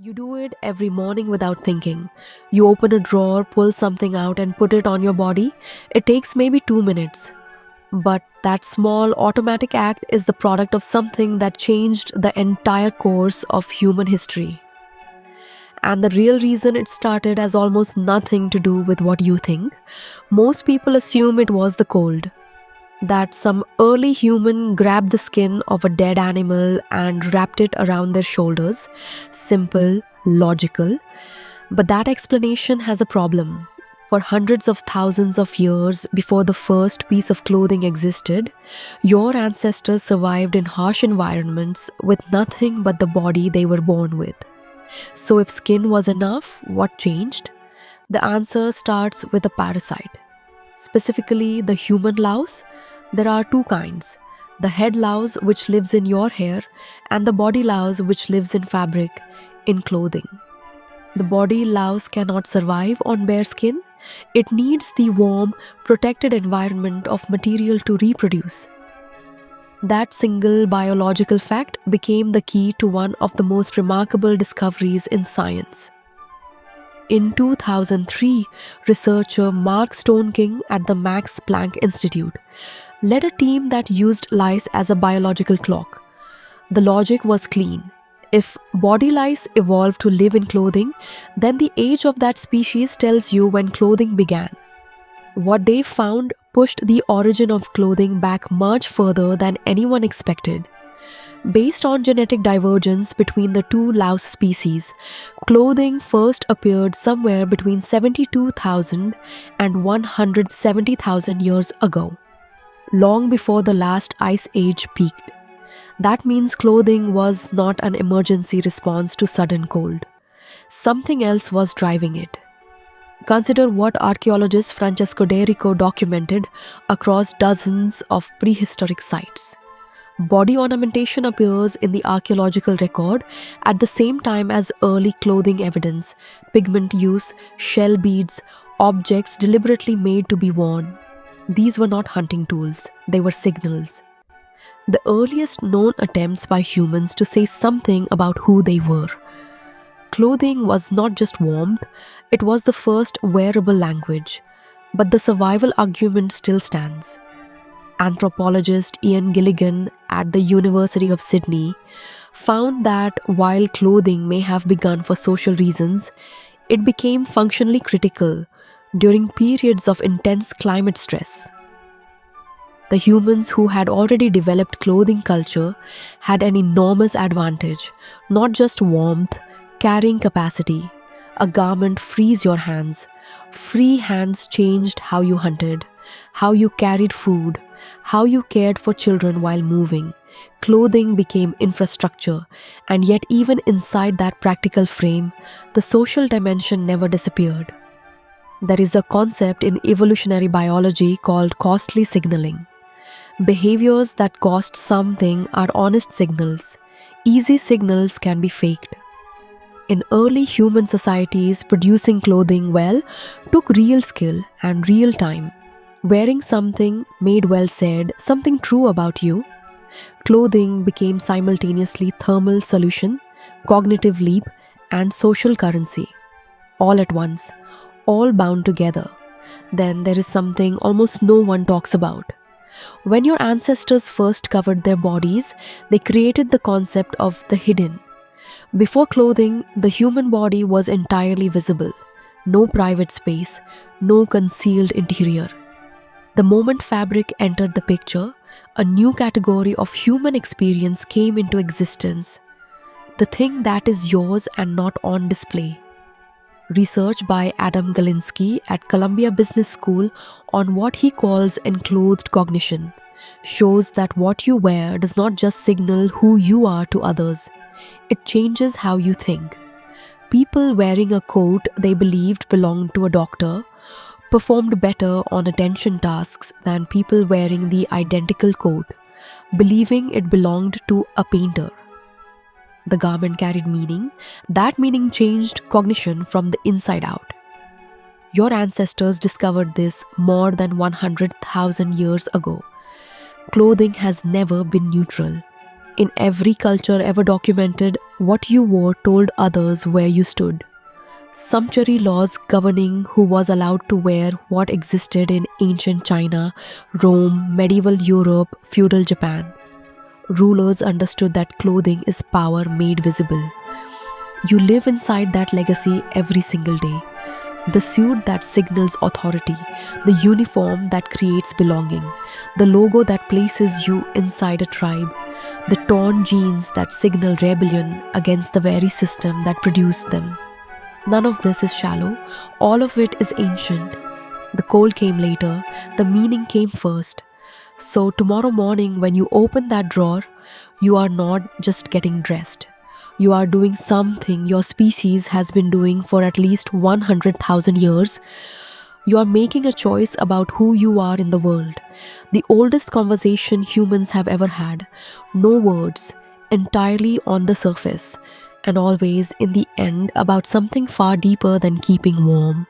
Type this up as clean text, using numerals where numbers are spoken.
You do it every morning without thinking. You open a drawer, pull something out, and put it on your body. It takes maybe 2 minutes. But that small automatic act is the product of something that changed the entire course of human history. And the real reason it started has almost nothing to do with what you think. Most people assume it was the cold, that some early human grabbed the skin of a dead animal and wrapped it around their shoulders. Simple, logical. But that explanation has a problem. For hundreds of thousands of years before the first piece of clothing existed, your ancestors survived in harsh environments with nothing but the body they were born with. So, if skin was enough, what changed? The answer starts with a parasite, specifically the human louse. There are two kinds: the head louse, which lives in your hair, and the body louse, which lives in fabric, in clothing. The body louse cannot survive on bare skin. It needs the warm, protected environment of material to reproduce. That single biological fact became the key to one of the most remarkable discoveries in science. In 2003, researcher Mark Stoneking at the Max Planck Institute led a team that used lice as a biological clock. The logic was clean. If body lice evolved to live in clothing, then the age of that species tells you when clothing began. What they found pushed the origin of clothing back much further than anyone expected. Based on genetic divergence between the two louse species, clothing first appeared somewhere between 72,000 and 170,000 years ago, long before the last ice age peaked. That means clothing was not an emergency response to sudden cold. Something else was driving it. Consider what archaeologist Francesco De Rico documented across dozens of prehistoric sites. Body ornamentation appears in the archaeological record at the same time as early clothing evidence: pigment use, shell beads, objects deliberately made to be worn. These were not hunting tools, they were signals. The earliest known attempts by humans to say something about who they were. Clothing was not just warmth, it was the first wearable language. But the survival argument still stands. Anthropologist Ian Gilligan at the University of Sydney found that while clothing may have begun for social reasons, it became functionally critical during periods of intense climate stress. The humans who had already developed clothing culture had an enormous advantage: not just warmth, carrying capacity. A garment frees your hands. Free hands changed how you hunted, how you carried food, how you cared for children while moving. Clothing became infrastructure, and yet, even inside that practical frame, the social dimension never disappeared. There is a concept in evolutionary biology called costly signaling. Behaviors that cost something are honest signals. Easy signals can be faked. In early human societies, producing clothing well took real skill and real time. Wearing something made well said something true about you. Clothing became simultaneously thermal solution, cognitive leap, and social currency. All at once, all bound together. Then there is something almost no one talks about. When your ancestors first covered their bodies, they created the concept of the hidden. Before clothing, the human body was entirely visible. No private space, no concealed interior. The moment fabric entered the picture, a new category of human experience came into existence: the thing that is yours and not on display. Research by Adam Galinsky at Columbia Business School on what he calls enclothed cognition shows that what you wear does not just signal who you are to others, it changes how you think. People wearing a coat they believed belonged to a doctor performed better on attention tasks than people wearing the identical coat, believing it belonged to a painter. The garment carried meaning. That meaning changed cognition from the inside out. Your ancestors discovered this more than 100,000 years ago. Clothing has never been neutral. In every culture ever documented, What you wore told others where you stood. Sumptuary laws governing who was allowed to wear what existed in ancient China, Rome, medieval Europe, feudal Japan. Rulers understood that clothing is power made visible. You live inside that legacy every single day. The suit that signals authority, the uniform that creates belonging, the logo that places you inside a tribe, the torn jeans that signal rebellion against the very system that produced them. None of this is shallow, all of it is ancient. The cold came later, the meaning came first. So, tomorrow morning, when you open that drawer, you are not just getting dressed. You are doing something your species has been doing for at least 100,000 years. You are making a choice about who you are in the world. The oldest conversation humans have ever had. No words, entirely on the surface, and always in the end about something far deeper than keeping warm.